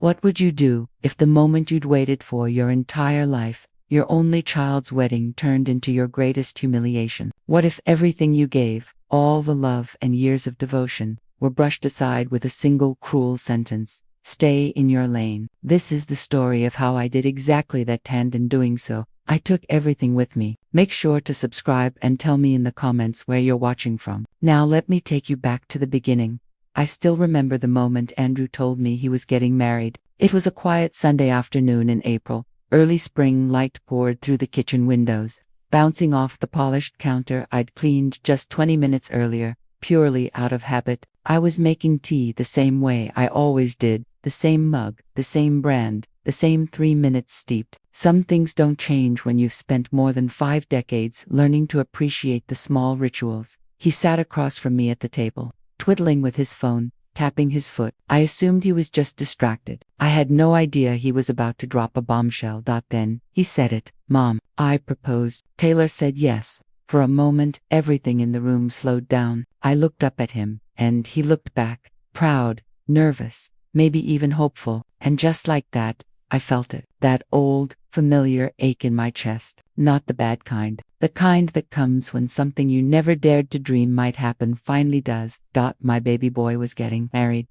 What would you do if the moment you'd waited for your entire life, your only child's wedding, turned into your greatest humiliation? What if everything you gave, all the love and years of devotion, were brushed aside with a single cruel sentence? Stay in your lane. This is the story of how I did exactly that, and in doing so, I took everything with me. Make sure to subscribe and tell me in the comments where you're watching from. Now let me take you back to the beginning. I still remember the moment Andrew told me he was getting married. It was a quiet Sunday afternoon in April. Early spring light poured through the kitchen windows, bouncing off the polished counter I'd cleaned just 20 minutes earlier, purely out of habit. I was making tea the same way I always did, the same mug, the same brand, the same 3 minutes steeped. Some things don't change when you've spent more than 5 decades learning to appreciate the small rituals. He sat across from me at the table, twiddling with his phone, tapping his foot. I assumed he was just distracted. I had no idea he was about to drop a bombshell. Then he said it. "Mom, I proposed." Taylor said yes. For a moment, everything in the room slowed down. I looked up at him, and he looked back, proud, nervous, maybe even hopeful, and just like that, I felt it. That old, familiar ache in my chest. Not the bad kind. The kind that comes when something you never dared to dream might happen finally does. My baby boy was getting married.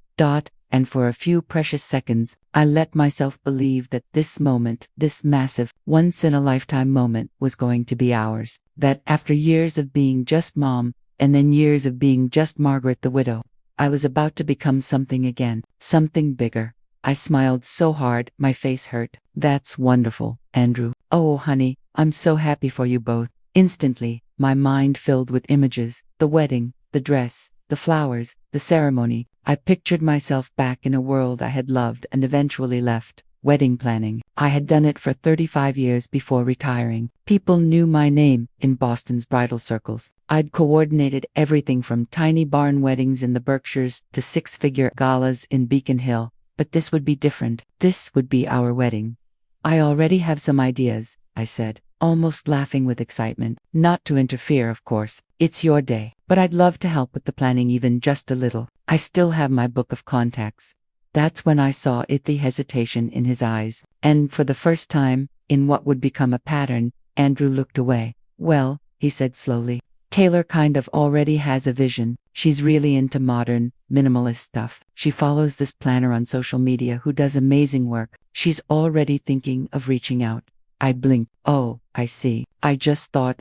And for a few precious seconds, I let myself believe that this moment, this massive, once-in-a-lifetime moment, was going to be ours. That after years of being just Mom, and then years of being just Margaret the widow, I was about to become something again, something bigger. I smiled so hard, my face hurt. "That's wonderful, Andrew. Oh, honey, I'm so happy for you both." Instantly, my mind filled with images. The wedding, the dress, the flowers, the ceremony. I pictured myself back in a world I had loved and eventually left. Wedding planning. I had done it for 35 years before retiring. People knew my name in Boston's bridal circles. I'd coordinated everything from tiny barn weddings in the Berkshires to 6-figure galas in Beacon Hill. But this would be different. This would be our wedding. "I already have some ideas," I said, almost laughing with excitement. "Not to interfere, of course. It's your day. But I'd love to help with the planning even just a little. I still have my book of contacts." That's when I saw the hesitation in his eyes. And for the first time, in what would become a pattern, Andrew looked away. "Well," he said slowly, "Taylor kind of already has a vision. She's really into modern, minimalist stuff. She follows this planner on social media who does amazing work. She's already thinking of reaching out." I blinked. "Oh, I see. I just thought,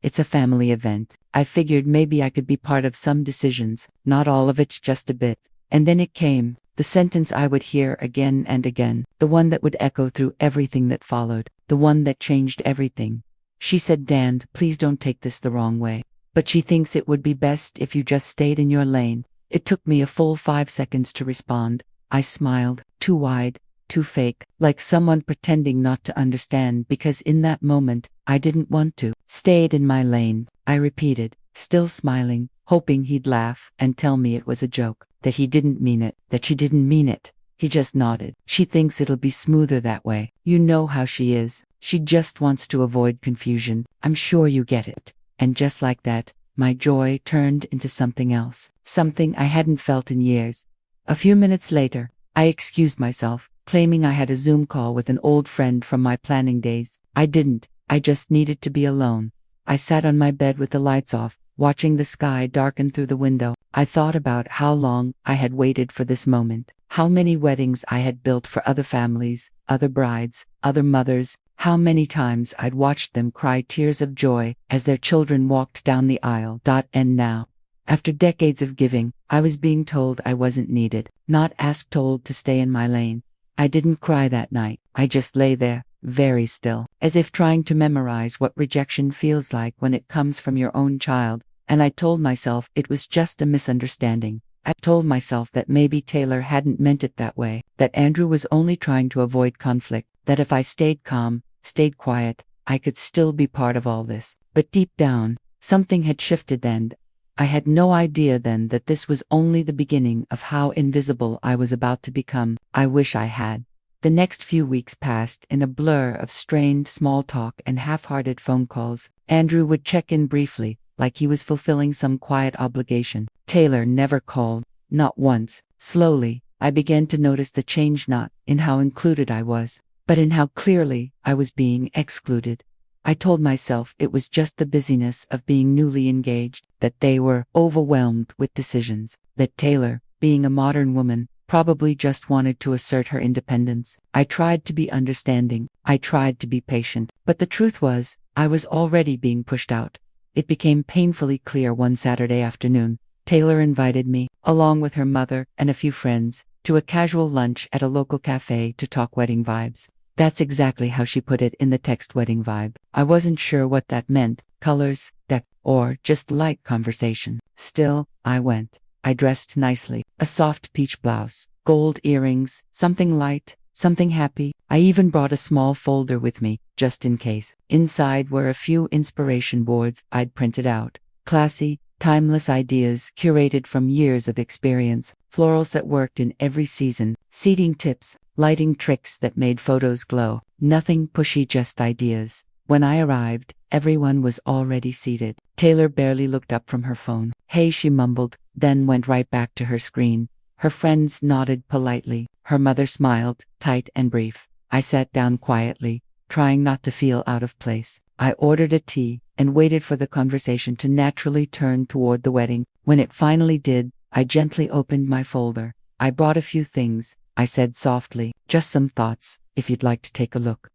it's a family event. I figured maybe I could be part of some decisions, not all of it, just a bit." And then it came, the sentence I would hear again and again, the one that would echo through everything that followed, the one that changed everything. She said, "Dan, please don't take this the wrong way, but she thinks it would be best if you just stayed in your lane." It took me a full 5 seconds to respond. I smiled, too wide, too fake, like someone pretending not to understand, because in that moment, I didn't want to. "Stayed in my lane," I repeated, still smiling, hoping he'd laugh and tell me it was a joke, that he didn't mean it, that she didn't mean it. He just nodded. "She thinks it'll be smoother that way. You know how she is. She just wants to avoid confusion. I'm sure you get it." And just like that, my joy turned into something else, something I hadn't felt in years. A few minutes later, I excused myself, claiming I had a Zoom call with an old friend from my planning days. I didn't. I just needed to be alone. I sat on my bed with the lights off, watching the sky darken through the window. I thought about how long I had waited for this moment, how many weddings I had built for other families, other brides, other mothers, how many times I'd watched them cry tears of joy as their children walked down the aisle. And now, after decades of giving, I was being told I wasn't needed, not asked, told to stay in my lane. I didn't cry that night. I just lay there, very still, as if trying to memorize what rejection feels like when it comes from your own child. And I told myself it was just a misunderstanding. I told myself that maybe Taylor hadn't meant it that way, that Andrew was only trying to avoid conflict, that if I stayed calm, stayed quiet, I could still be part of all this. But deep down, something had shifted, and I had no idea then that this was only the beginning of how invisible I was about to become. I wish I had. The next few weeks passed in a blur of strained small talk and half-hearted phone calls. Andrew would check in briefly, like he was fulfilling some quiet obligation. Taylor never called, not once. Slowly, I began to notice the change not in how included I was, but in how clearly I was being excluded. I told myself it was just the busyness of being newly engaged, that they were overwhelmed with decisions, that Taylor, being a modern woman, probably just wanted to assert her independence. I tried to be understanding, I tried to be patient, but the truth was, I was already being pushed out. It became painfully clear one Saturday afternoon. Taylor invited me, along with her mother and a few friends, to a casual lunch at a local cafe to talk wedding vibes. That's exactly how she put it in the text, wedding vibe. I wasn't sure what that meant, colors, depth, or just light conversation. Still, I went. I dressed nicely, a soft peach blouse, gold earrings, something light, something happy. I even brought a small folder with me, just in case. Inside were a few inspiration boards I'd printed out. Classy, timeless ideas curated from years of experience, florals that worked in every season, seating tips, lighting tricks that made photos glow. Nothing pushy, just ideas. When I arrived, everyone was already seated. Taylor barely looked up from her phone. "Hey," she mumbled, then went right back to her screen. Her friends nodded politely. Her mother smiled, tight and brief. I sat down quietly, trying not to feel out of place. I ordered a tea and waited for the conversation to naturally turn toward the wedding. When it finally did, I gently opened my folder. "I brought a few things," I said softly. "Just some thoughts, if you'd like to take a look."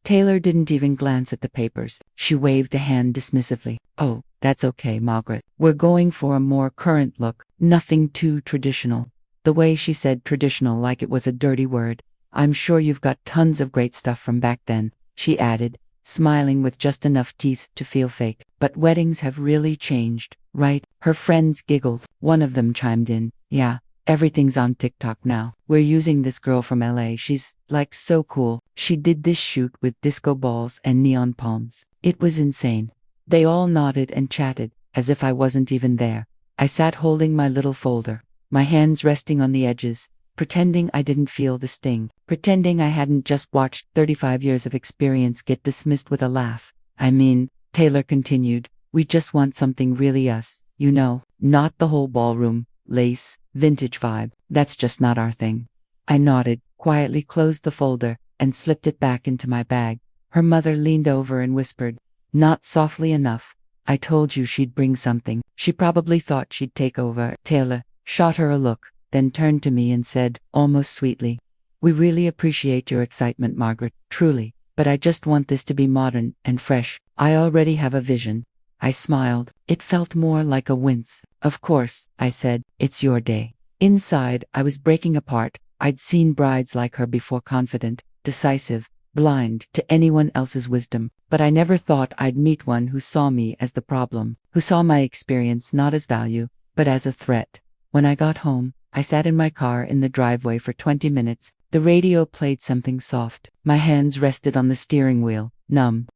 Taylor didn't even glance at the papers. She waved a hand dismissively. "Oh, that's okay, Margaret. We're going for a more current look, nothing too traditional." The way she said traditional like it was a dirty word. "I'm sure you've got tons of great stuff from back then," she added, smiling with just enough teeth to feel fake. "But weddings have really changed, right?" Her friends giggled. One of them chimed in, "Yeah. Everything's on TikTok now. We're using this girl from LA. She's, like, so cool. She did this shoot with disco balls and neon palms. It was insane." They all nodded and chatted, as if I wasn't even there. I sat holding my little folder, my hands resting on the edges, pretending I didn't feel the sting, pretending I hadn't just watched 35 years of experience get dismissed with a laugh. "I mean," Taylor continued, "we just want something really us, you know, not the whole ballroom, lace, vintage vibe. That's just not our thing." I nodded, quietly closed the folder, and slipped it back into my bag. Her mother leaned over and whispered, not softly enough, "I told you she'd bring something. She probably thought she'd take over." Taylor shot her a look, then turned to me and said, almost sweetly, "We really appreciate your excitement, Margaret, truly, but I just want this to be modern and fresh. I already have a vision." I smiled. It felt more like a wince. "Of course," I said, "it's your day." Inside, I was breaking apart. I'd seen brides like her before, confident, decisive, blind to anyone else's wisdom, but I never thought I'd meet one who saw me as the problem, who saw my experience not as value, but as a threat. When I got home, I sat in my car in the driveway for 20 minutes. The radio played something soft. My hands rested on the steering wheel, numb.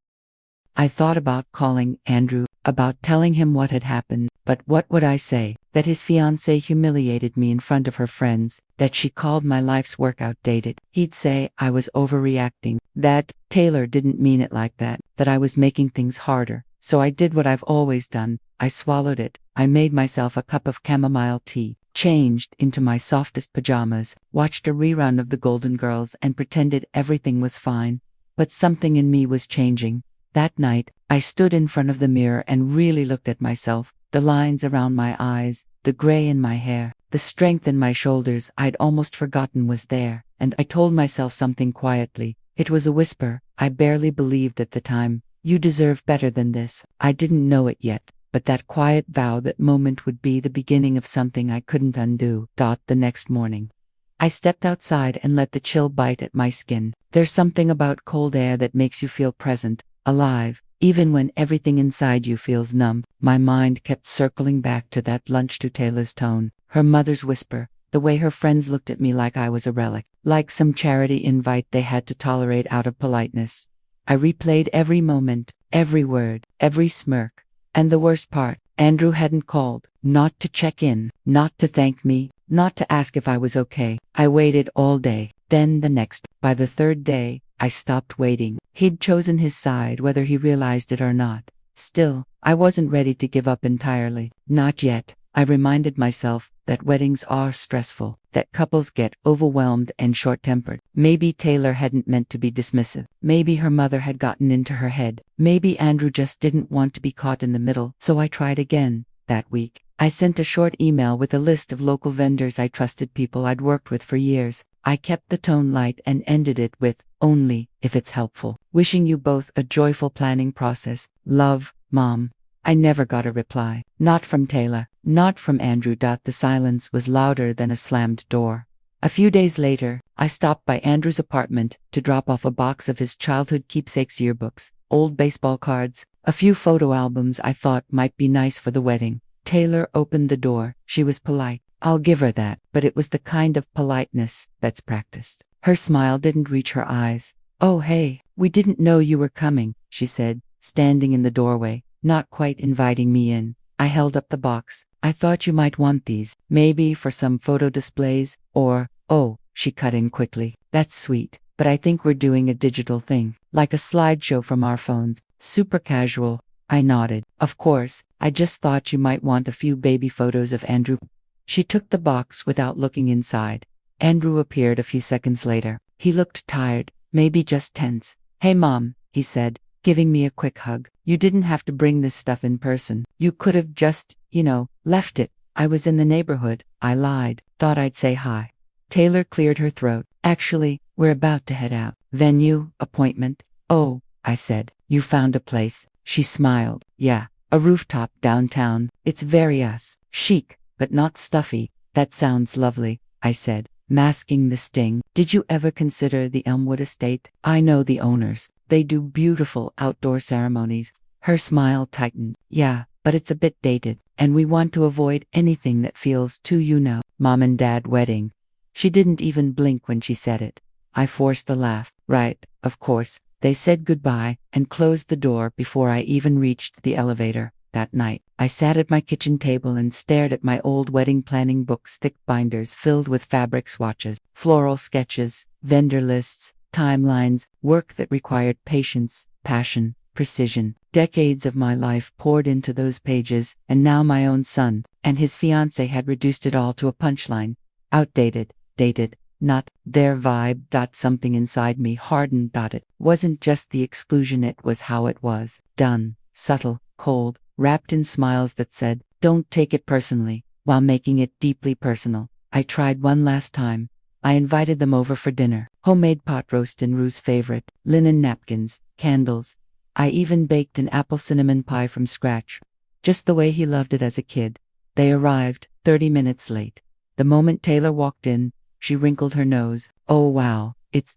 I thought about calling Andrew, about telling him what had happened, but what would I say? That his fiancée humiliated me in front of her friends, that she called my life's work outdated. He'd say I was overreacting, that Taylor didn't mean it like that I was making things harder. So I did what I've always done. I swallowed it. I made myself a cup of chamomile tea, changed into my softest pajamas, watched a rerun of The Golden Girls and pretended everything was fine. But something in me was changing. That night, I stood in front of the mirror and really looked at myself, the lines around my eyes, the gray in my hair, the strength in my shoulders I'd almost forgotten was there, and I told myself something quietly. It was a whisper I barely believed at the time. "You deserve better than this." I didn't know it yet, but that quiet vow, that moment would be the beginning of something I couldn't undo. The next morning, I stepped outside and let the chill bite at my skin. There's something about cold air that makes you feel present, alive, even when everything inside you feels numb. My mind kept circling back to that lunch, to Taylor's tone, her mother's whisper, the way her friends looked at me like I was a relic, like some charity invite they had to tolerate out of politeness. I replayed every moment, every word, every smirk. And the worst part, Andrew hadn't called, not to check in, not to thank me, not to ask if I was okay. I waited all day, then the next. By the third day, I stopped waiting. He'd chosen his side, whether he realized it or not. Still, I wasn't ready to give up entirely. Not yet. I reminded myself that weddings are stressful, that couples get overwhelmed and short-tempered. Maybe Taylor hadn't meant to be dismissive. Maybe her mother had gotten into her head. Maybe Andrew just didn't want to be caught in the middle. So I tried again. That week, I sent a short email with a list of local vendors I trusted, people I'd worked with for years. I kept the tone light and ended it with, "Only if it's helpful. Wishing you both a joyful planning process. Love, Mom." I never got a reply. Not from Taylor. Not from Andrew. The silence was louder than a slammed door. A few days later, I stopped by Andrew's apartment to drop off a box of his childhood keepsakes, yearbooks, old baseball cards, a few photo albums I thought might be nice for the wedding. Taylor opened the door. She was polite. I'll give her that, but it was the kind of politeness that's practiced. Her smile didn't reach her eyes. "Oh, hey, we didn't know you were coming," she said, standing in the doorway, not quite inviting me in. I held up the box. "I thought you might want these, maybe for some photo displays, or..." "Oh," she cut in quickly. "That's sweet, but I think we're doing a digital thing, like a slideshow from our phones, super casual." I nodded. "Of course, I just thought you might want a few baby photos of Andrew." She took the box without looking inside. Andrew appeared a few seconds later. He looked tired, maybe just tense. "Hey, Mom," he said, giving me a quick hug. "You didn't have to bring this stuff in person. You could have just, left it." "I was in the neighborhood," I lied. "Thought I'd say hi." Taylor cleared her throat. "Actually, we're about to head out." "Venue, appointment?" "Oh," I said. "You found a place?" She smiled. "Yeah, a rooftop downtown. It's very us. Chic, but not stuffy." "That sounds lovely," I said, masking the sting. "Did you ever consider the Elmwood estate? I know the owners. They do beautiful outdoor ceremonies." Her smile tightened. "Yeah, but it's a bit dated, and we want to avoid anything that feels too, Mom and Dad wedding." She didn't even blink when she said it. I forced a laugh. "Right, of course." They said goodbye and closed the door before I even reached the elevator. That night, I sat at my kitchen table and stared at my old wedding planning books, thick binders filled with fabric swatches, floral sketches, vendor lists, timelines, work that required patience, passion, precision. Decades of my life poured into those pages, and now my own son and his fiancée had reduced it all to a punchline. Outdated, dated, not their vibe. Something inside me hardened. It wasn't just the exclusion, it was how it was done. Subtle, cold, wrapped in smiles that said, "Don't take it personally," while making it deeply personal. I tried one last time. I invited them over for dinner. Homemade pot roast and Rue's favorite, linen napkins, candles. I even baked an apple cinnamon pie from scratch, just the way he loved it as a kid. They arrived, 30 minutes late. The moment Taylor walked in, she wrinkled her nose. "Oh wow, it's,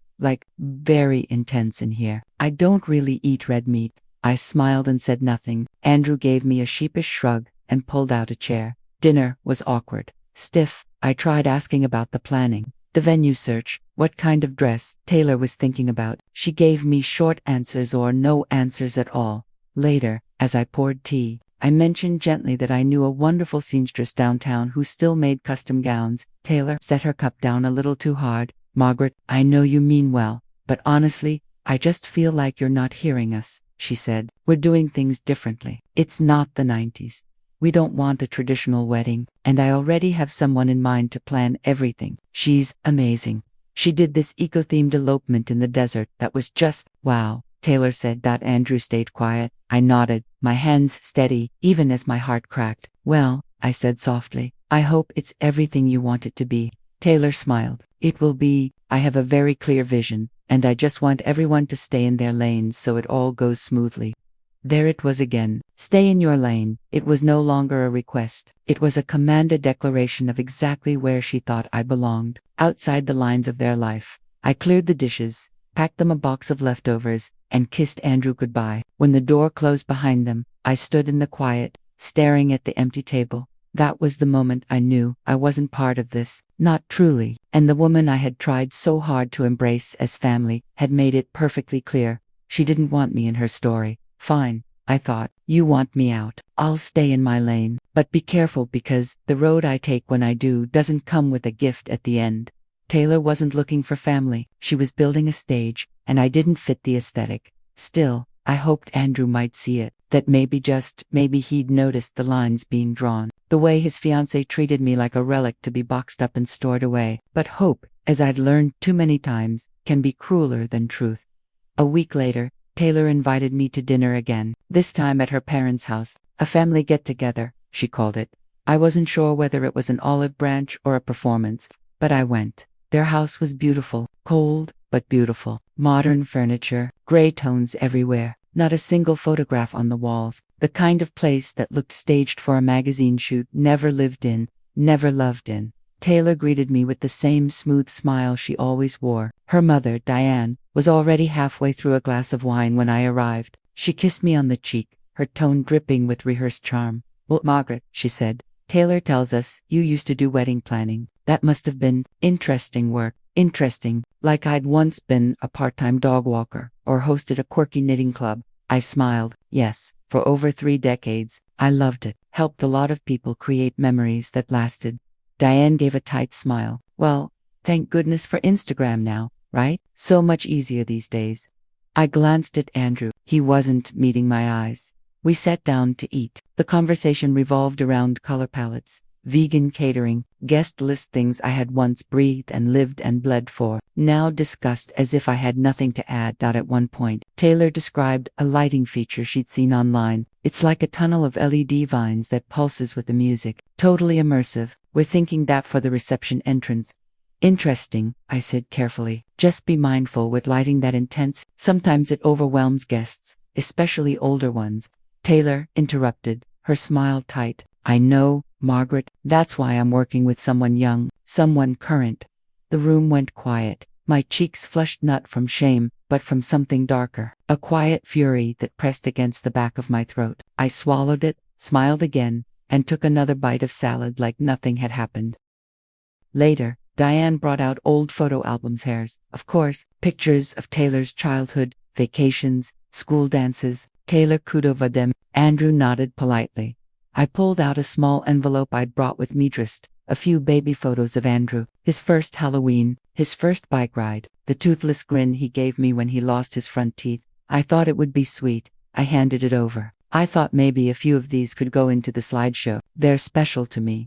very intense in here." "I don't really eat red meat." I smiled and said nothing. Andrew gave me a sheepish shrug and pulled out a chair. Dinner was awkward, stiff. I tried asking about the planning, the venue search, what kind of dress Taylor was thinking about. She gave me short answers or no answers at all. Later, as I poured tea, I mentioned gently that I knew a wonderful seamstress downtown who still made custom gowns. Taylor set her cup down a little too hard. "Margaret, I know you mean well, but honestly, I just feel like you're not hearing us," she said. "We're doing things differently. It's not the 90s. We don't want a traditional wedding, and I already have someone in mind to plan everything. She's amazing. She did this eco-themed elopement in the desert that was just, wow." Taylor said. Andrew stayed quiet. I nodded, my hands steady, even as my heart cracked. "Well," I said softly, "I hope it's everything you want it to be." Taylor smiled. "It will be. I have a very clear vision, and I just want everyone to stay in their lanes so it all goes smoothly." There it was again. Stay in your lane. It was no longer a request. It was a command, a declaration of exactly where she thought I belonged, outside the lines of their life. I cleared the dishes, packed them a box of leftovers, and kissed Andrew goodbye. When the door closed behind them, I stood in the quiet, staring at the empty table. That was the moment I knew I wasn't part of this, not truly, and the woman I had tried so hard to embrace as family had made it perfectly clear. She didn't want me in her story. Fine, I thought. You want me out. I'll stay in my lane. But be careful, because the road I take when I do doesn't come with a gift at the end. Taylor wasn't looking for family. She was building a stage, and I didn't fit the aesthetic. Still, I hoped Andrew might see it, that maybe he'd noticed the lines being drawn, the way his fiancée treated me like a relic to be boxed up and stored away. But hope, as I'd learned too many times, can be crueler than truth. A week later, Taylor invited me to dinner again, this time at her parents' house, a family get-together, she called it. I wasn't sure whether it was an olive branch or a performance, but I went. Their house was beautiful, cold, but beautiful. Modern furniture, gray tones everywhere, not a single photograph on the walls, the kind of place that looked staged for a magazine shoot, never lived in, never loved in. Taylor greeted me with the same smooth smile she always wore. Her mother, Diane, was already halfway through a glass of wine when I arrived. She kissed me on the cheek, her tone dripping with rehearsed charm. "Well, Margaret," she said, "Taylor tells us you used to do wedding planning. That must have been interesting work." Interesting, like I'd once been a part-time dog walker or hosted a quirky knitting club. I smiled. Yes, for over 3 decades, I loved it. Helped a lot of people create memories that lasted. Diane gave a tight smile. "Well, thank goodness for Instagram now, right? So much easier these days." I glanced at Andrew. He wasn't meeting my eyes. We sat down to eat. The conversation revolved around color palettes, vegan catering, guest list, things I had once breathed and lived and bled for, now discussed as if I had nothing to add. At one point, Taylor described a lighting feature she'd seen online. "It's like a tunnel of LED vines that pulses with the music. Totally immersive. We're thinking that for the reception entrance." "Interesting," I said carefully. "Just be mindful with lighting that intense. Sometimes it overwhelms guests, especially older ones." Taylor interrupted, her smile tight. "I know, Margaret, that's why I'm working with someone young, someone current." The room went quiet. My cheeks flushed not from shame, but from something darker, a quiet fury that pressed against the back of my throat. I swallowed it, smiled again, and took another bite of salad like nothing had happened. Later, Diane brought out old photo albums, hairs, of course, pictures of Taylor's childhood, vacations, school dances. Taylor kudos them. Andrew nodded politely. I pulled out a small envelope I'd brought with me, just a few baby photos of Andrew, his first Halloween, his first bike ride, the toothless grin he gave me when he lost his front teeth. I thought it would be sweet. I handed it over. "I thought maybe a few of these could go into the slideshow. They're special to me."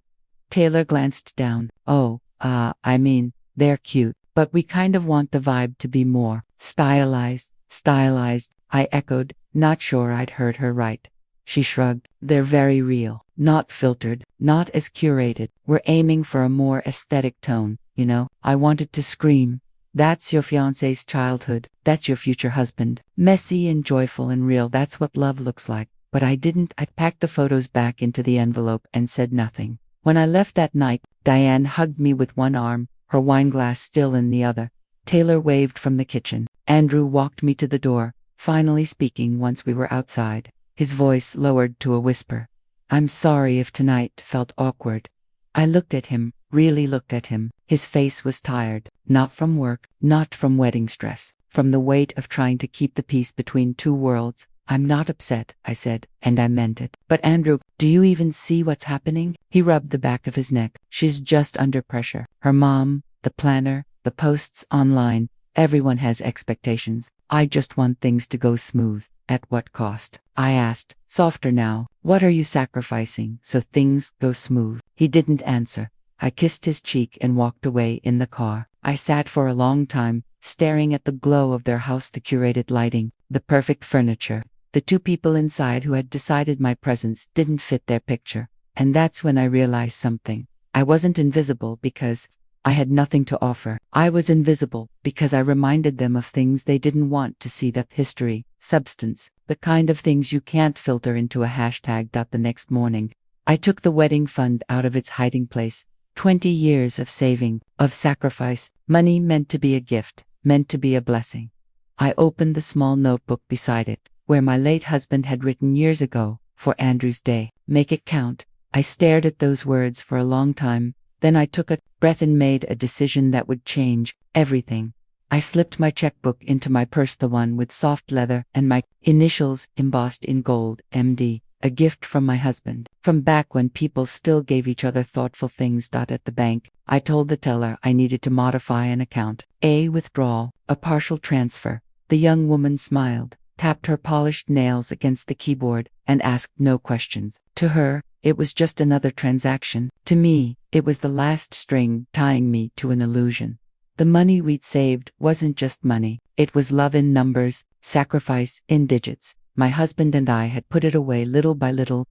Taylor glanced down. "Oh, I mean, they're cute, but we kind of want the vibe to be more stylized." "Stylized," I echoed, not sure I'd heard her right. She shrugged. "They're very real, not filtered, not as curated. We're aiming for a more aesthetic tone, you know." I wanted to scream. "That's your fiancé's childhood. That's your future husband. Messy and joyful and real. That's what love looks like." But I didn't. I packed the photos back into the envelope and said nothing. When I left that night, Diane hugged me with one arm, her wine glass still in the other. Taylor waved from the kitchen. Andrew walked me to the door, finally speaking once we were outside. His voice lowered to a whisper. "I'm sorry if tonight felt awkward." I looked at him, really looked at him. His face was tired, not from work, not from wedding stress, from the weight of trying to keep the peace between two worlds. "I'm not upset," I said, and I meant it. "But Andrew, do you even see what's happening?" He rubbed the back of his neck. "She's just under pressure. Her mom, the planner, the posts online. Everyone has expectations. I just want things to go smooth." "At what cost?" I asked, softer now. "What are you sacrificing so things go smooth?" He didn't answer. I kissed his cheek and walked away in the car. I sat for a long time, staring at the glow of their house, the curated lighting, the perfect furniture, the two people inside who had decided my presence didn't fit their picture. And that's when I realized something. I wasn't invisible because I had nothing to offer. I was invisible because I reminded them of things they didn't want to see: the history, substance, the kind of things you can't filter into a hashtag. The next morning, I took the wedding fund out of its hiding place. 20 years of saving, of sacrifice, money meant to be a gift, meant to be a blessing. I opened the small notebook beside it, where my late husband had written years ago, "For Andrew's Day, make it count." I stared at those words for a long time. Then I took a breath and made a decision that would change everything. I slipped my checkbook into my purse, the one with soft leather and my initials embossed in gold, MD, a gift from my husband, from back when people still gave each other thoughtful things. At the bank, I told the teller I needed to modify an account. A withdrawal, a partial transfer. The young woman smiled. tapped her polished nails against the keyboard, and asked no questions. To her, it was just another transaction. To me, it was the last string tying me to an illusion. The money we'd saved wasn't just money. It was love in numbers, sacrifice in digits. My husband and I had put it away little by little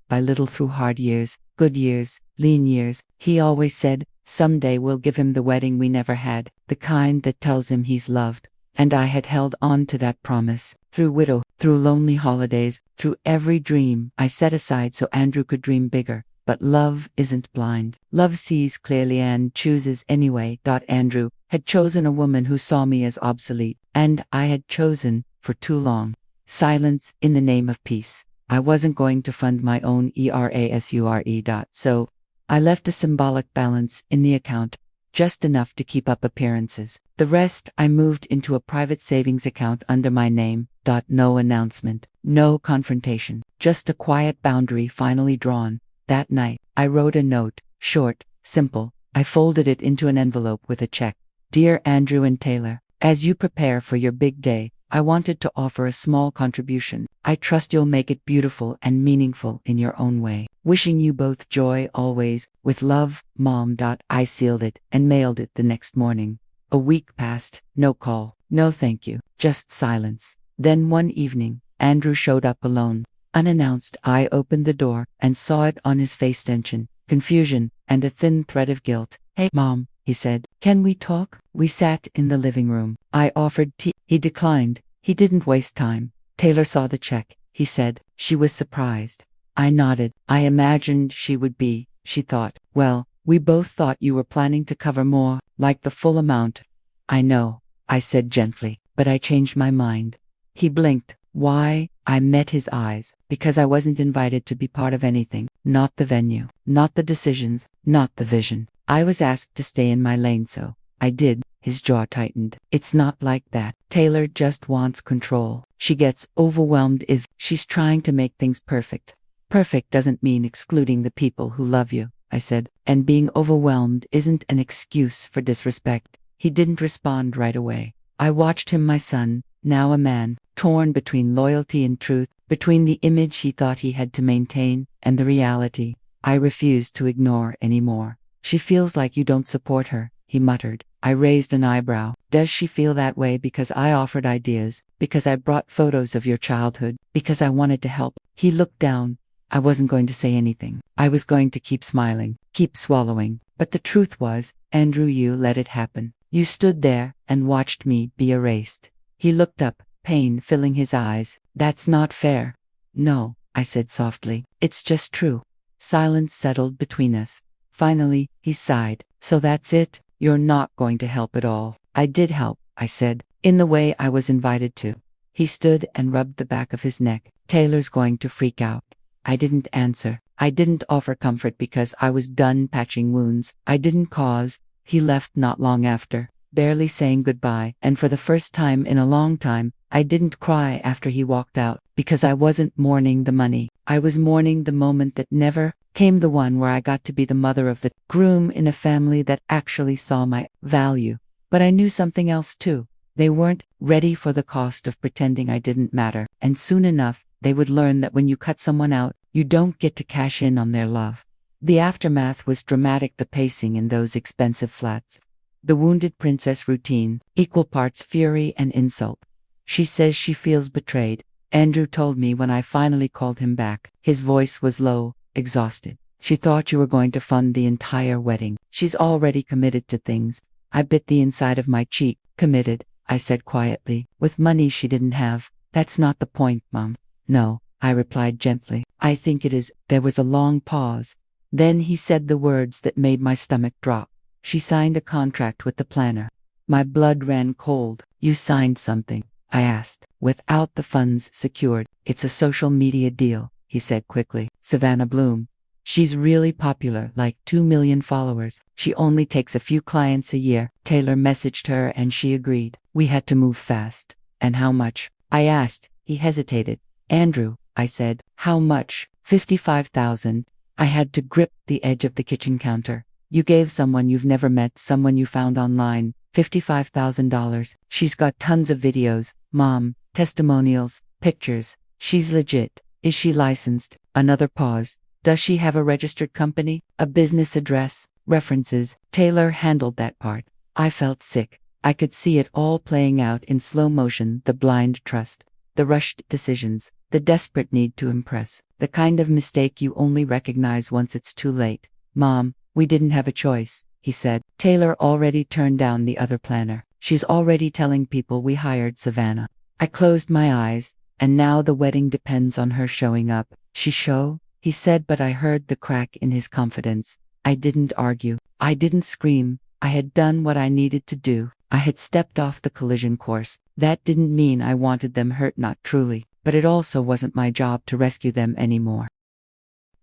through hard years, good years, lean years. He always said, someday we'll give him the wedding we never had, the kind that tells him he's loved. And I had held on to that promise, through widow, through lonely holidays, through every dream I set aside so Andrew could dream bigger. But love isn't blind. Love sees clearly and chooses anyway. Andrew had chosen a woman who saw me as obsolete, and I had chosen, for too long, silence in the name of peace. I wasn't going to fund my own erasure. So I left a symbolic balance in the account, just enough to keep up appearances. The rest I moved into a private savings account under my name. No announcement, no confrontation, just a quiet boundary finally drawn. That night, I wrote a note, short, simple. I folded it into an envelope with a check. Dear Andrew and Taylor, as you prepare for your big day, I wanted to offer a small contribution. I trust you'll make it beautiful and meaningful in your own way. Wishing you both joy always. With love, Mom. I sealed it and mailed it the next morning. A week passed, no call, no thank you, just silence. Then one evening, Andrew showed up alone. Unannounced, I opened the door and saw it on his face: tension, confusion, and a thin thread of guilt. Hey, Mom, he said, can we talk? We sat in the living room. I offered tea. He declined. He didn't waste time. Taylor saw the check, he said. She was surprised. I nodded. I imagined she would be. She thought, well, we both thought you were planning to cover more, like the full amount. I know, I said gently, but I changed my mind. He blinked. Why? I met his eyes. Because I wasn't invited to be part of anything. Not the venue, not the decisions, not the vision. I was asked to stay in my lane, so I did. His jaw tightened. It's not like that. Taylor just wants control. She gets overwhelmed. She's trying to make things perfect. Perfect doesn't mean excluding the people who love you, I said. And being overwhelmed isn't an excuse for disrespect. He didn't respond right away. I watched him, my son, now a man, torn between loyalty and truth, between the image he thought he had to maintain and the reality I refused to ignore anymore. She feels like you don't support her, he muttered. I raised an eyebrow. Does she feel that way because I offered ideas, because I brought photos of your childhood, because I wanted to help? He looked down. I wasn't going to say anything. I was going to keep smiling, keep swallowing. But the truth was, Andrew, you let it happen. You stood there and watched me be erased. He looked up, pain filling his eyes. That's not fair. No, I said softly. It's just true. Silence settled between us. Finally, he sighed. So that's it? You're not going to help at all. I did help, I said, in the way I was invited to. He stood and rubbed the back of his neck. Taylor's going to freak out. I didn't answer. I didn't offer comfort because I was done patching wounds. I didn't cause. He left not long after, barely saying goodbye, and for the first time in a long time, I didn't cry after he walked out, because I wasn't mourning the money. I was mourning the moment that never came, the one where I got to be the mother of the groom in a family that actually saw my value. But I knew something else too. They weren't ready for the cost of pretending I didn't matter, and soon enough, they would learn that when you cut someone out, you don't get to cash in on their love. The aftermath was dramatic, the pacing in those expensive flats. The wounded princess routine, equal parts fury and insult. She says she feels betrayed. Andrew told me when I finally called him back. His voice was low, exhausted. She thought you were going to fund the entire wedding. She's already committed to things. I bit the inside of my cheek. Committed, I said quietly, with money she didn't have. That's not the point, Mom. No, I replied gently. I think it is. There was a long pause. Then he said the words that made my stomach drop. She signed a contract with the planner. My blood ran cold. You signed something? I asked. Without the funds secured. It's a social media deal, he said quickly. Savannah Bloom. She's really popular, like 2 million followers. She only takes a few clients a year. Taylor messaged her and she agreed. We had to move fast. And how much? I asked. He hesitated. Andrew, I said. How much? 55,000. I had to grip the edge of the kitchen counter. You gave someone you've never met, someone you found online, $55,000. She's got tons of videos, Mom, testimonials, Pictures. She's legit. Is she licensed? Another pause. Does she have a registered company? A business address? References? Taylor handled that part. I felt sick. I could see it all playing out in slow motion, the blind trust, the rushed decisions, the desperate need to impress, the kind of mistake you only recognize once it's too late. Mom, we didn't have a choice, he said. Taylor already turned down the other planner. She's already telling people we hired Savannah. I closed my eyes, and now the wedding depends on her showing up. She show? He said, but I heard the crack in his confidence. I didn't argue. I didn't scream. I had done what I needed to do. I had stepped off the collision course. That didn't mean I wanted them hurt, not truly, but it also wasn't my job to rescue them anymore.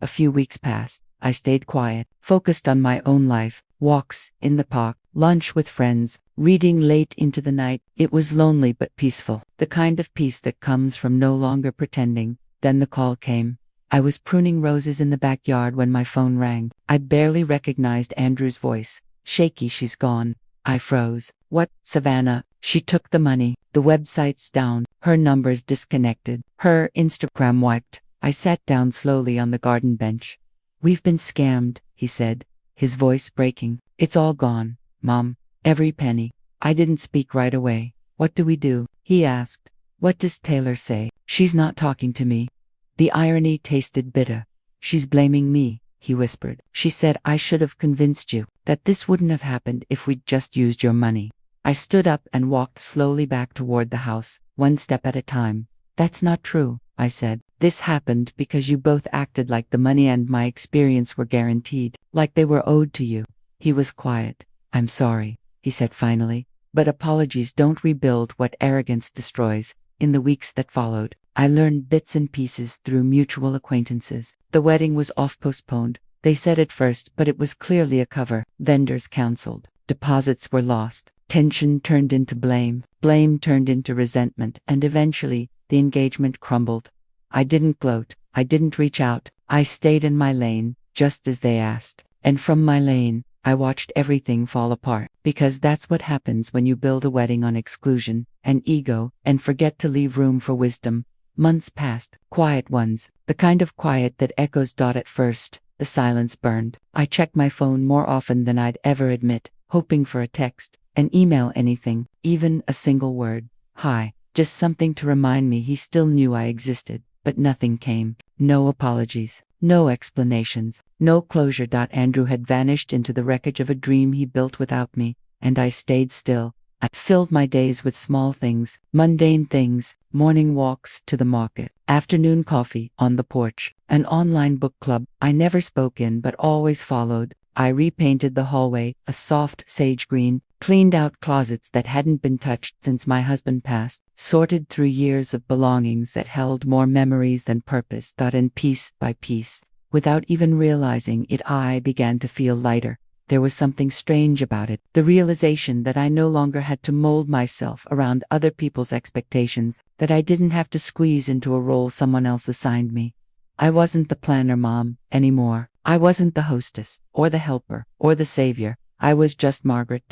A few weeks passed. I stayed quiet, focused on my own life, walks in the park, lunch with friends, reading late into the night. It was lonely but peaceful, the kind of peace that comes from no longer pretending. Then the call came. I was pruning roses in the backyard when my phone rang. I barely recognized Andrew's voice. Shaky. She's gone. I froze. What? Savannah? She took the money. The website's down. Her numbers disconnected. Her Instagram wiped. I sat down slowly on the garden bench. We've been scammed, he said, his voice breaking. It's all gone, Mom. Every penny. I didn't speak right away. What do we do? He asked. What does Taylor say? She's not talking to me. The irony tasted bitter. She's blaming me, he whispered. She said I should have convinced you that this wouldn't have happened if we'd just used your money. I stood up and walked slowly back toward the house, one step at a time. That's not true, I said. This happened because you both acted like the money and my experience were guaranteed, like they were owed to you. He was quiet. I'm sorry, he said finally, but apologies don't rebuild what arrogance destroys. In the weeks that followed, I learned bits and pieces through mutual acquaintances. The wedding was postponed. They said at first, but it was clearly a cover. Vendors canceled. Deposits were lost. Tension turned into blame. Blame turned into resentment, and eventually, the engagement crumbled. I didn't gloat. I didn't reach out. I stayed in my lane, just as they asked. And from my lane, I watched everything fall apart. Because that's what happens when you build a wedding on exclusion and ego and forget to leave room for wisdom. Months passed, quiet ones, the kind of quiet that echoes. At first, the silence burned. I checked my phone more often than I'd ever admit, hoping for a text, an email, anything, even a single word. Hi, just something to remind me he still knew I existed. But nothing came. No apologies. No explanations. No closure. Andrew had vanished into the wreckage of a dream he built without me, and I stayed still. I filled my days with small things, mundane things, morning walks to the market, afternoon coffee on the porch, an online book club I never spoke in but always followed. I repainted the hallway a soft sage green, cleaned out closets that hadn't been touched since my husband passed, sorted through years of belongings that held more memories than purpose. And piece by piece, without even realizing it, I began to feel lighter. There was something strange about it, the realization that I no longer had to mold myself around other people's expectations, that I didn't have to squeeze into a role someone else assigned me. I wasn't the planner mom anymore. I wasn't the hostess, or the helper, or the savior. I was just Margaret.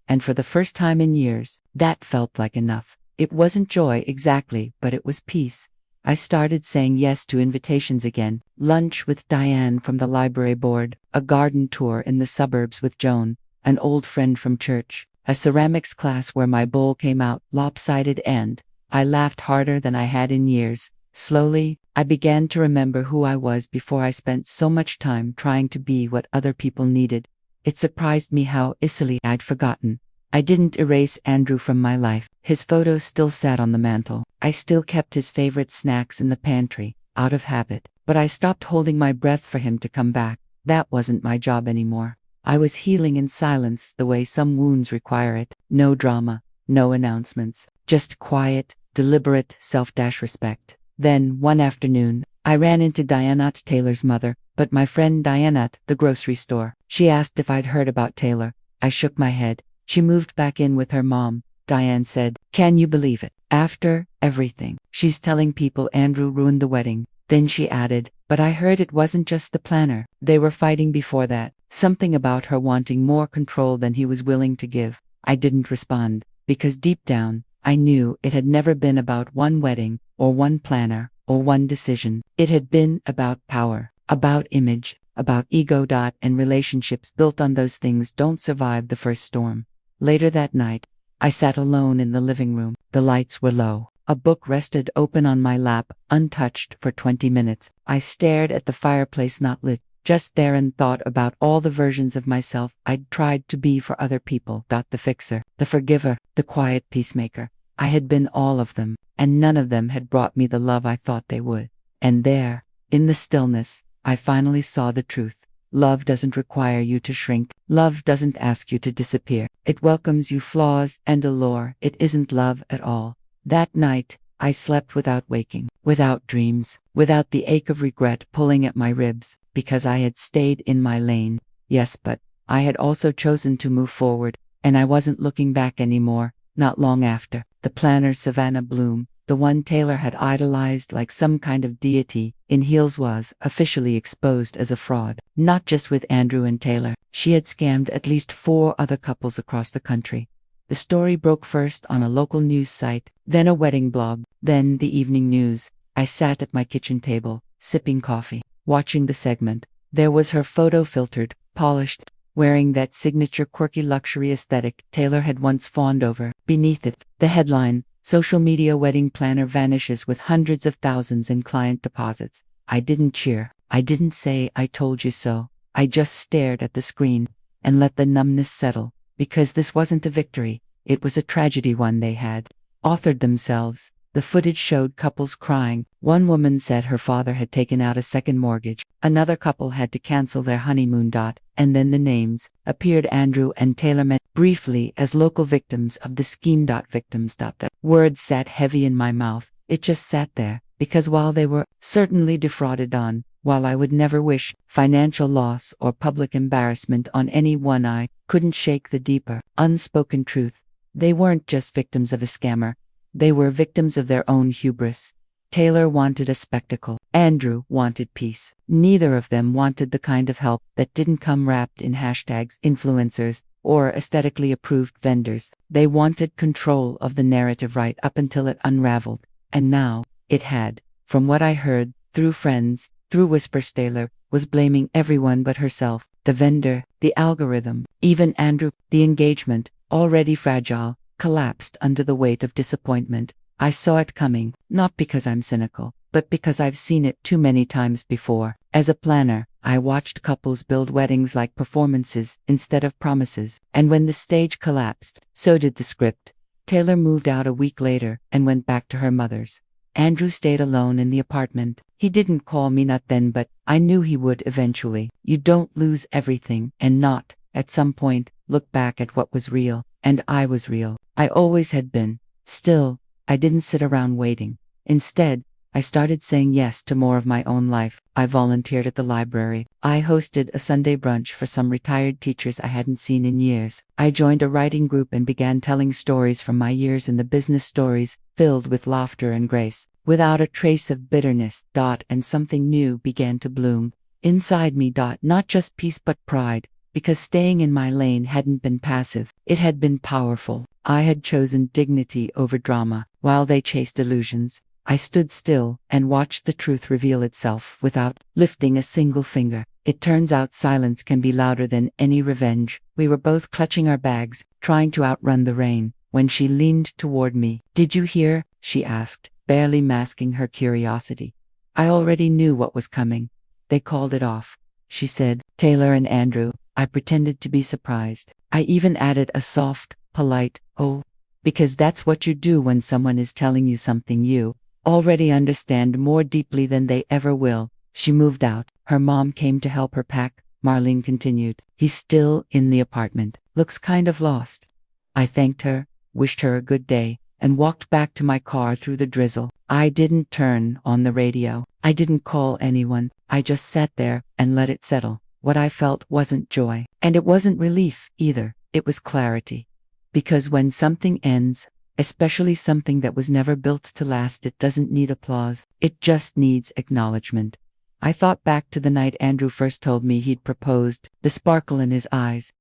And for the first time in years, that felt like enough. It wasn't joy exactly, but it was peace. I started saying yes to invitations again. Lunch with Diane from the library board, a garden tour in the suburbs with Joan, an old friend from church, a ceramics class where my bowl came out lopsided, and I laughed harder than I had in years. Slowly, I began to remember who I was before I spent so much time trying to be what other people needed. It surprised me how easily I'd forgotten. I didn't erase Andrew from my life. His photos still sat on the mantel. I still kept his favorite snacks in the pantry, out of habit. But I stopped holding my breath for him to come back. That wasn't my job anymore. I was healing in silence the way some wounds require it. No drama, no announcements. Just quiet, deliberate self-respect. Then, one afternoon, I ran into Diana, Taylor's mother, but my friend Diana at the grocery store. She asked if I'd heard about Taylor. I shook my head. She moved back in with her mom. Diane said, "Can you believe it? After everything, she's telling people Andrew ruined the wedding." Then she added, "But I heard it wasn't just the planner. They were fighting before that. Something about her wanting more control than he was willing to give." I didn't respond, because deep down, I knew it had never been about one wedding, or one planner, or one decision. It had been about power, about image, about ego. And relationships built on those things don't survive the first storm. Later that night, I sat alone in the living room. The lights were low. A book rested open on my lap, untouched, for 20 minutes. I stared at the fireplace not lit, just there, and thought about all the versions of myself I'd tried to be for other people. The fixer, the forgiver, the quiet peacemaker. I had been all of them, and none of them had brought me the love I thought they would. And there, in the stillness, I finally saw the truth. Love doesn't require you to shrink. Love doesn't ask you to disappear. It welcomes you, flaws and allure. It isn't love at all. That night, I slept without waking, without dreams, without the ache of regret pulling at my ribs, because I had stayed in my lane. Yes, but I had also chosen to move forward, and I wasn't looking back anymore. Not long after, the planner Savannah Bloom, the one Taylor had idolized like some kind of deity, in heels, was officially exposed as a fraud. Not just with Andrew and Taylor. She had scammed at least 4 other couples across the country. The story broke first on a local news site, then a wedding blog, then the evening news. I sat at my kitchen table, sipping coffee, watching the segment. There was her photo, filtered, polished, wearing that signature quirky luxury aesthetic Taylor had once fawned over. Beneath it, the headline, "Social media wedding planner vanishes with hundreds of thousands in client deposits." I didn't cheer. I didn't say "I told you so." I just stared at the screen and let the numbness settle, because this wasn't a victory. It was a tragedy, one they had authored themselves. The footage showed couples crying. One woman said her father had taken out a second mortgage. Another couple had to cancel their honeymoon. And then the names appeared: Andrew and Taylor, met briefly as local victims of the scheme. Victims. The words sat heavy in my mouth. It just sat there, because while they were certainly defrauded, while I would never wish financial loss or public embarrassment on anyone, I couldn't shake the deeper, unspoken truth. They weren't just victims of a scammer. They were victims of their own hubris. Taylor wanted a spectacle. Andrew wanted peace. Neither of them wanted the kind of help that didn't come wrapped in hashtags, influencers, or aesthetically approved vendors. They wanted control of the narrative right up until it unraveled. And now, it had. From what I heard, through friends, through whispers, Taylor was blaming everyone but herself. The vendor, the algorithm, even Andrew. The engagement, already fragile, collapsed under the weight of disappointment. I saw it coming, not because I'm cynical, but because I've seen it too many times before. As a planner, I watched couples build weddings like performances instead of promises. And when the stage collapsed, so did the script. Taylor moved out a week later and went back to her mother's. Andrew stayed alone in the apartment. He didn't call me, not then, but I knew he would eventually. You don't lose everything and not, at some point, look back at what was real. And I was real. I always had been. Still, I didn't sit around waiting. Instead, I started saying yes to more of my own life. I volunteered at the library. I hosted a Sunday brunch for some retired teachers I hadn't seen in years. I joined a writing group and began telling stories from my years in the business, stories filled with laughter and grace, without a trace of bitterness. And something new began to bloom inside me. Not just peace but pride, because staying in my lane hadn't been passive. It had been powerful. I had chosen dignity over drama. While they chased illusions, I stood still and watched the truth reveal itself without lifting a single finger. It turns out silence can be louder than any revenge. We were both clutching our bags, trying to outrun the rain, when she leaned toward me. "Did you hear?" she asked, barely masking her curiosity. I already knew what was coming. "They called it off," she said. "Taylor and Andrew." I pretended to be surprised. I even added a soft, polite, "Oh," because that's what you do when someone is telling you something you already understand more deeply than they ever will. She moved out. Her mom came to help her pack. Marlene continued. "He's still in the apartment. Looks kind of lost." I thanked her, wished her a good day, and walked back to my car through the drizzle. I didn't turn on the radio. I didn't call anyone. I just sat there and let it settle. What I felt wasn't joy, and it wasn't relief either. It was clarity. Because when something ends, especially something that was never built to last, it doesn't need applause. It just needs acknowledgement. I thought back to the night Andrew first told me he'd proposed, the sparkle in his eyes,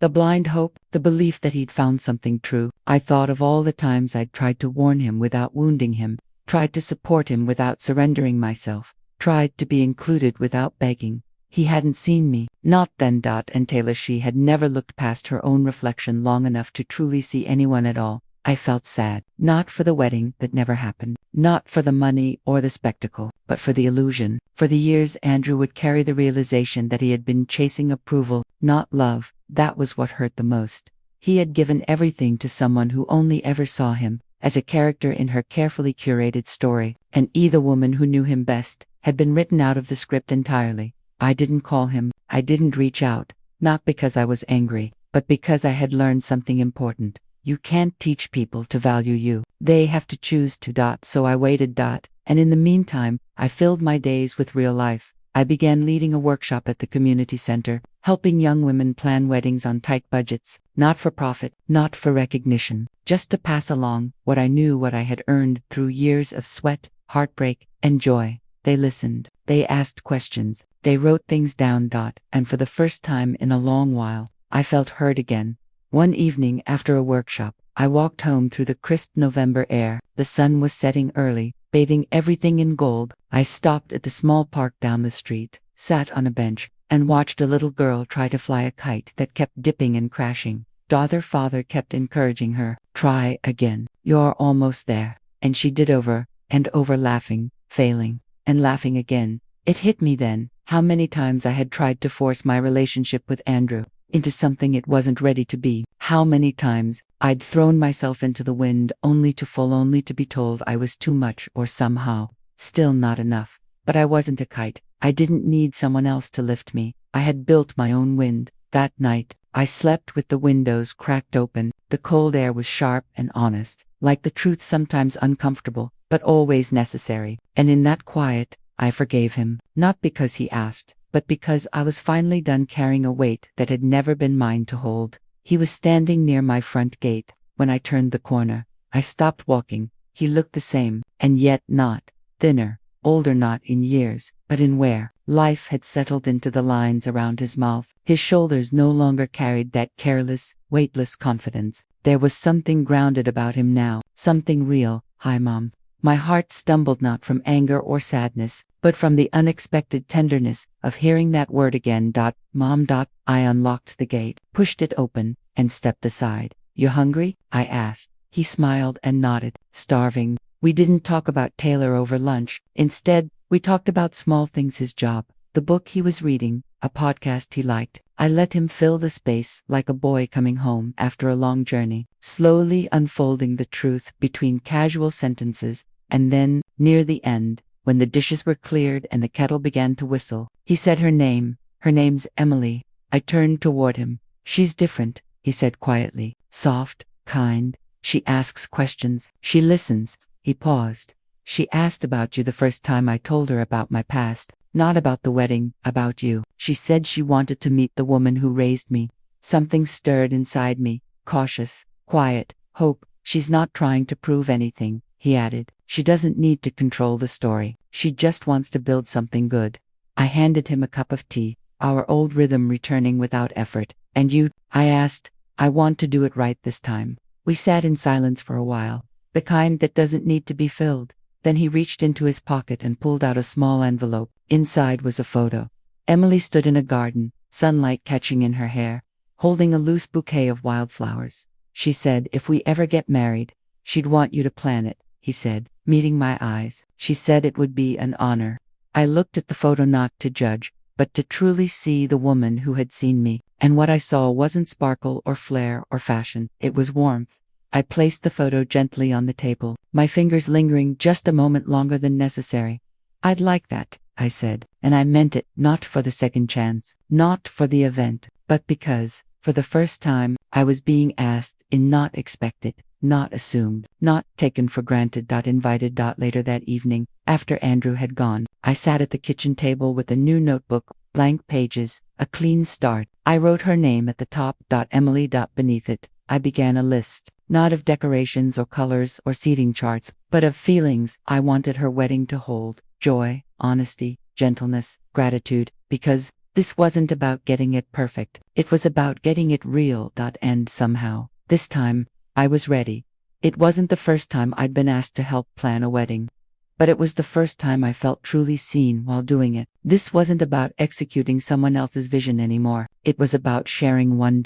The blind hope, the belief that he'd found something true. I thought of all the times I'd tried to warn him without wounding him, tried to support him without surrendering myself, tried to be included without begging. He hadn't seen me. Not then. And Taylor, she had never looked past her own reflection long enough to truly see anyone at all. I felt sad, not for the wedding that never happened, not for the money or the spectacle, but for the illusion. For the years Andrew would carry the realization that he had been chasing approval, not love. That was what hurt the most. He had given everything to someone who only ever saw him as a character in her carefully curated story, and the woman who knew him best, had been written out of the script entirely. I didn't call him, I didn't reach out, not because I was angry, but because I had learned something important. You can't teach people to value you. They have to choose to. So I waited. And in the meantime, I filled my days with real life. I began leading a workshop at the community center, helping young women plan weddings on tight budgets, not for profit, not for recognition, just to pass along what I knew, what I had earned through years of sweat, heartbreak, and joy. They listened. They asked questions. They wrote things down. And for the first time in a long while, I felt heard again. One evening after a workshop, I walked home through the crisp November air. The sun was setting early, bathing everything in gold. I stopped at the small park down the street, sat on a bench, and watched a little girl try to fly a kite that kept dipping and crashing. Her father kept encouraging her, "Try again. You're almost there." And she did over and over, laughing, failing, and laughing again. It hit me then, how many times I had tried to force my relationship with Andrew into something it wasn't ready to be. How many times I'd thrown myself into the wind only to fall, only to be told I was too much or somehow still not enough. But I wasn't a kite. I didn't need someone else to lift me. I had built my own wind. That night, I slept with the windows cracked open. The cold air was sharp and honest, like the truth, sometimes uncomfortable, but always necessary. And in that quiet, I forgave him, not because he asked, but because I was finally done carrying a weight that had never been mine to hold. He was standing near my front gate. When I turned the corner, I stopped walking. He looked the same, and yet not. Thinner, older, not in years, but in wear. Life had settled into the lines around his mouth. His shoulders no longer carried that careless, weightless confidence. There was something grounded about him now, something real. "Hi, Mom." My heart stumbled, not from anger or sadness, but from the unexpected tenderness of hearing that word again. "Mom." I unlocked the gate, pushed it open, and stepped aside. "You hungry?" I asked. He smiled and nodded. "Starving." We didn't talk about Taylor over lunch. Instead, we talked about small things: his job, the book he was reading, a podcast he liked. I let him fill the space like a boy coming home after a long journey, slowly unfolding the truth between casual sentences. And then, near the end, when the dishes were cleared and the kettle began to whistle, he said her name. "Her name's Emily." I turned toward him. "She's different," he said quietly. "Soft, kind. She asks questions. She listens." He paused. "She asked about you the first time I told her about my past. Not about the wedding, about you. She said she wanted to meet the woman who raised me." Something stirred inside me. Cautious, quiet, hope. "She's not trying to prove anything," he added. "She doesn't need to control the story. She just wants to build something good." I handed him a cup of tea, our old rhythm returning without effort. "And you?" I asked. "I want to do it right this time." We sat in silence for a while, the kind that doesn't need to be filled. Then he reached into his pocket and pulled out a small envelope. Inside was a photo. Emily stood in a garden, sunlight catching in her hair, holding a loose bouquet of wildflowers. "She said if we ever get married, she'd want you to plan it," he said, meeting my eyes. "She said it would be an honor." I looked at the photo not to judge, but to truly see the woman who had seen me. And what I saw wasn't sparkle or flair or fashion. It was warmth. I placed the photo gently on the table, my fingers lingering just a moment longer than necessary. "I'd like that," I said, and I meant it, not for the second chance, not for the event, but because, for the first time, I was being asked in, not expected, not assumed, not taken for granted. Invited. Later that evening, after Andrew had gone, I sat at the kitchen table with a new notebook, blank pages, a clean start. I wrote her name at the top. Emily. Beneath it, I began a list, not of decorations or colors or seating charts, but of feelings I wanted her wedding to hold: joy, honesty, gentleness, gratitude, because This wasn't about getting it perfect. It was about getting it real. And somehow, this time, I was ready. It wasn't the first time I'd been asked to help plan a wedding, but it was the first time I felt truly seen while doing it. This wasn't about executing someone else's vision anymore. It was about sharing one.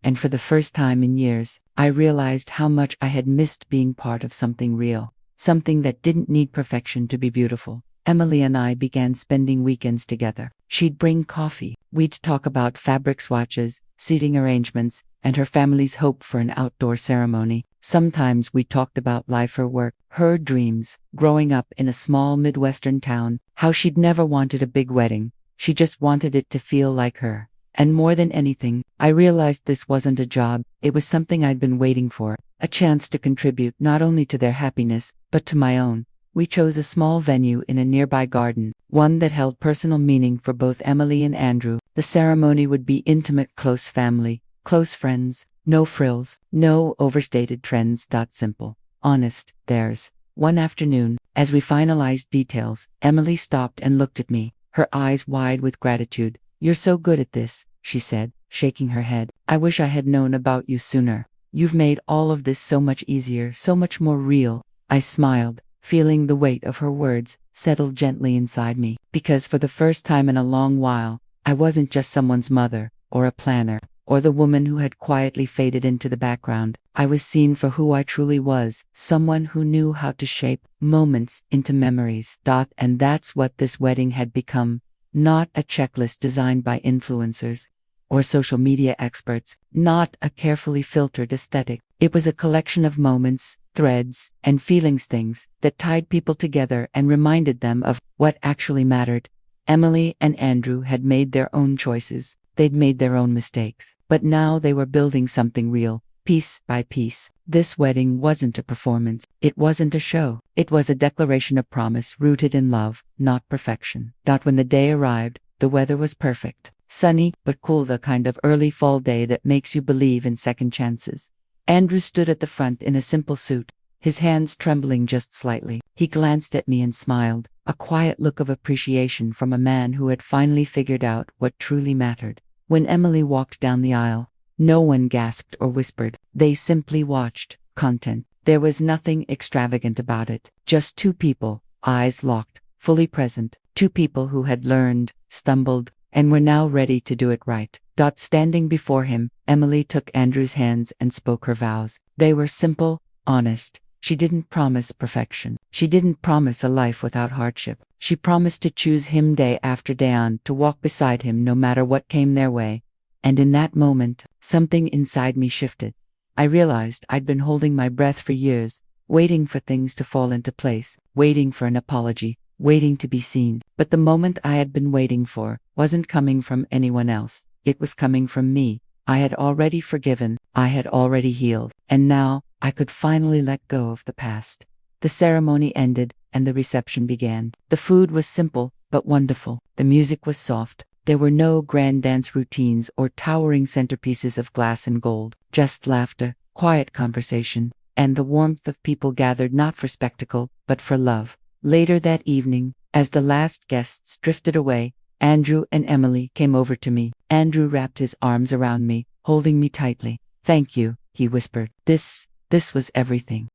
And for the first time in years, I realized how much I had missed being part of something real, something that didn't need perfection to be beautiful. Emily and I began spending weekends together. She'd bring coffee. We'd talk about fabric swatches, seating arrangements, and her family's hope for an outdoor ceremony. Sometimes we talked about life or work, her dreams, growing up in a small Midwestern town, how she'd never wanted a big wedding. She just wanted it to feel like her. And more than anything, I realized this wasn't a job, it was something I'd been waiting for, a chance to contribute not only to their happiness, but to my own. We chose a small venue in a nearby garden, one that held personal meaning for both Emily and Andrew. The ceremony would be intimate, close family, close friends, no frills, no overstated trends. Simple, honest, theirs. One afternoon, as we finalized details, Emily stopped and looked at me, her eyes wide with gratitude. "You're so good at this," she said, shaking her head. "I wish I had known about you sooner. You've made all of this so much easier, so much more real." I smiled, feeling the weight of her words settle gently inside me, because for the first time in a long while, I wasn't just someone's mother, or a planner, or the woman who had quietly faded into the background. I was seen for who I truly was, someone who knew how to shape moments into memories. And that's what this wedding had become. Not a checklist designed by influencers or social media experts, not a carefully filtered aesthetic. It was a collection of moments, threads, and feelings, things that tied people together and reminded them of what actually mattered. Emily and Andrew had made their own choices, they'd made their own mistakes, but now they were building something real, piece by piece. This wedding wasn't a performance, it wasn't a show, it was a declaration of promise rooted in love, not perfection. When the day arrived, the weather was perfect, sunny but cool, the kind of early fall day that makes you believe in second chances. Andrew stood at the front in a simple suit, his hands trembling just slightly. He glanced at me and smiled, a quiet look of appreciation from a man who had finally figured out what truly mattered. When Emily walked down the aisle, no one gasped or whispered, they simply watched, content. There was nothing extravagant about it, just two people, eyes locked, fully present, two people who had learned, stumbled, and were now ready to do it right. Standing before him, Emily took Andrew's hands and spoke her vows. They were simple, honest. She didn't promise perfection. She didn't promise a life without hardship. She promised to choose him day after day on, to walk beside him no matter what came their way. And in that moment, something inside me shifted. I realized I'd been holding my breath for years, waiting for things to fall into place, waiting for an apology, waiting to be seen. But the moment I had been waiting for wasn't coming from anyone else. It was coming from me. I had already forgiven, I had already healed, and now I could finally let go of the past. The ceremony ended, and the reception began. The food was simple, but wonderful. The music was soft. There were no grand dance routines or towering centerpieces of glass and gold, just laughter, quiet conversation, and the warmth of people gathered not for spectacle, but for love. Later that evening, as the last guests drifted away, Andrew and Emily came over to me. Andrew wrapped his arms around me, holding me tightly. "Thank you," he whispered. This was everything."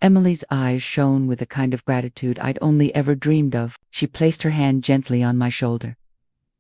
Emily's eyes shone with a kind of gratitude I'd only ever dreamed of. She placed her hand gently on my shoulder.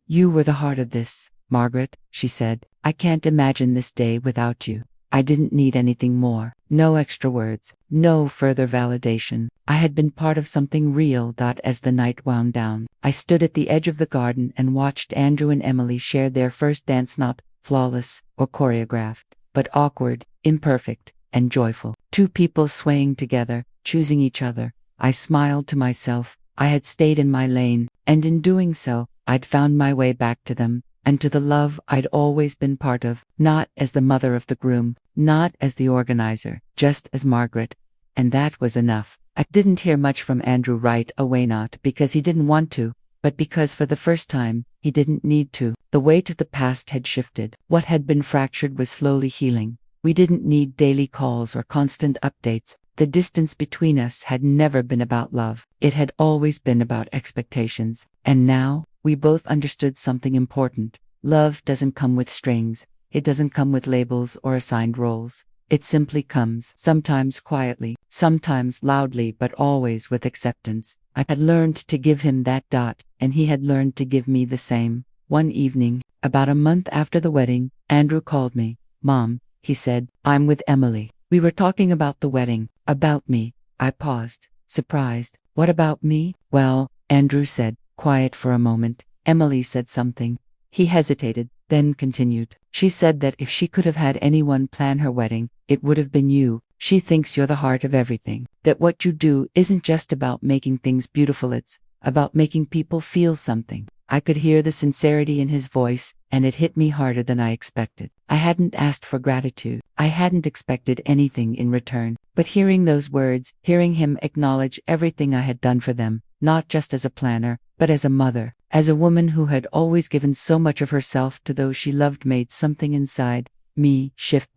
"You were the heart of this, Margaret," she said. "I can't imagine this day without you." I didn't need anything more. No extra words, no further validation. I had been part of something real. As the night wound down, I stood at the edge of the garden and watched Andrew and Emily share their first dance, not flawless or choreographed, but awkward, imperfect, and joyful. Two people swaying together, choosing each other. I smiled to myself. I had stayed in my lane, and in doing so, I'd found my way back to them, and to the love I'd always been part of, not as the mother of the groom, not as the organizer, just as Margaret. And that was enough. I didn't hear much from Andrew right away, not because he didn't want to, but because for the first time, he didn't need to. The weight of the past had shifted. What had been fractured was slowly healing. We didn't need daily calls or constant updates. The distance between us had never been about love. It had always been about expectations. And now, we both understood something important. Love doesn't come with strings. It doesn't come with labels or assigned roles. It simply comes, sometimes quietly, sometimes loudly, but always with acceptance. I had learned to give him that dot, and he had learned to give me the same. One evening, about a month after the wedding, Andrew called me. "Mom," he said, "I'm with Emily." We were talking about the wedding, about me. I paused, surprised. "What about me?" "Well," Andrew said, quiet for a moment. "Emily said something." He hesitated, then continued. "She said that if she could have had anyone plan her wedding, it would have been you. She thinks you're the heart of everything. That what you do isn't just about making things beautiful, it's about making people feel something." I could hear the sincerity in his voice, and it hit me harder than I expected. I hadn't asked for gratitude. I hadn't expected anything in return. But hearing those words, hearing him acknowledge everything I had done for them, not just as a planner, but as a mother, as a woman who had always given so much of herself to those she loved, made something inside me shift.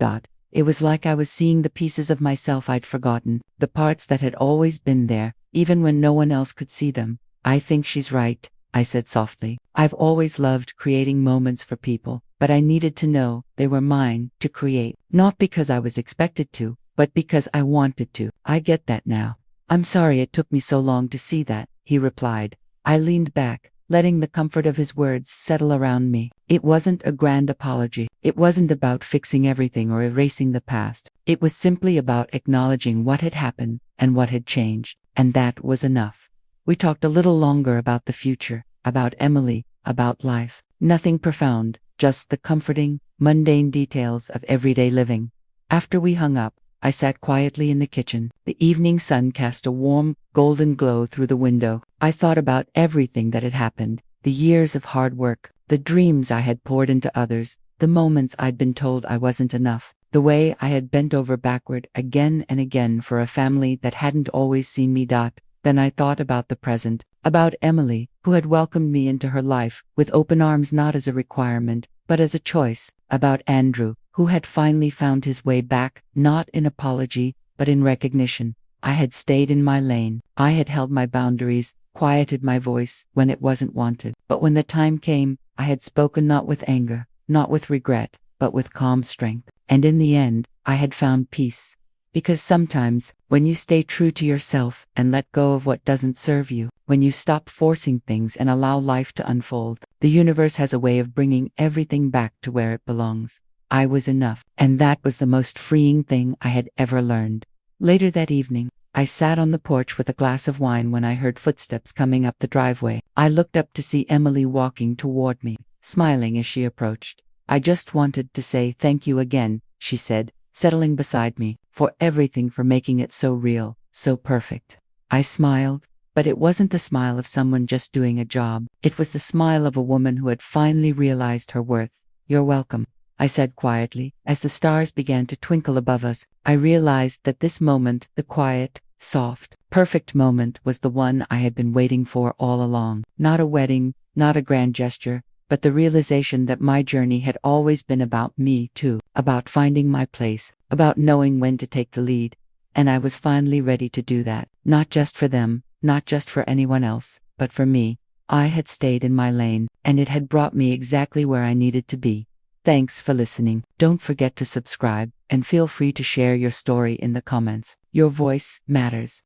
It was like I was seeing the pieces of myself I'd forgotten, the parts that had always been there, even when no one else could see them. "I think she's right," I said softly. "I've always loved creating moments for people, but I needed to know they were mine to create, not because I was expected to, but because I wanted to." "I get that now. I'm sorry it took me so long to see that," he replied. I leaned back, letting the comfort of his words settle around me. It wasn't a grand apology. It wasn't about fixing everything or erasing the past. It was simply about acknowledging what had happened and what had changed, and that was enough. We talked a little longer about the future, about Emily, about life. Nothing profound, just the comforting, mundane details of everyday living. After we hung up, I sat quietly in the kitchen. The evening sun cast a warm, golden glow through the window. I thought about everything that had happened, the years of hard work, the dreams I had poured into others, the moments I'd been told I wasn't enough, the way I had bent over backward again and again for a family that hadn't always seen me. Then I thought about the present, about Emily, who had welcomed me into her life with open arms, not as a requirement, but as a choice, about Andrew, who had finally found his way back, not in apology, but in recognition. I had stayed in my lane. I had held my boundaries, quieted my voice when it wasn't wanted. But when the time came, I had spoken not with anger, not with regret, but with calm strength. And in the end, I had found peace. Because sometimes, when you stay true to yourself and let go of what doesn't serve you, when you stop forcing things and allow life to unfold, the universe has a way of bringing everything back to where it belongs. I was enough, and that was the most freeing thing I had ever learned. Later that evening, I sat on the porch with a glass of wine when I heard footsteps coming up the driveway. I looked up to see Emily walking toward me, smiling as she approached. "I just wanted to say thank you again," she said, settling beside me, "for everything, for making it so real, so perfect." I smiled, but it wasn't the smile of someone just doing a job. It was the smile of a woman who had finally realized her worth. "You're welcome," I said quietly. As the stars began to twinkle above us, I realized that this moment, the quiet, soft, perfect moment, was the one I had been waiting for all along. Not a wedding, not a grand gesture, but the realization that my journey had always been about me too, about finding my place, about knowing when to take the lead. And I was finally ready to do that, not just for them, not just for anyone else, but for me. I had stayed in my lane, and it had brought me exactly where I needed to be. Thanks for listening. Don't forget to subscribe, and feel free to share your story in the comments. Your voice matters.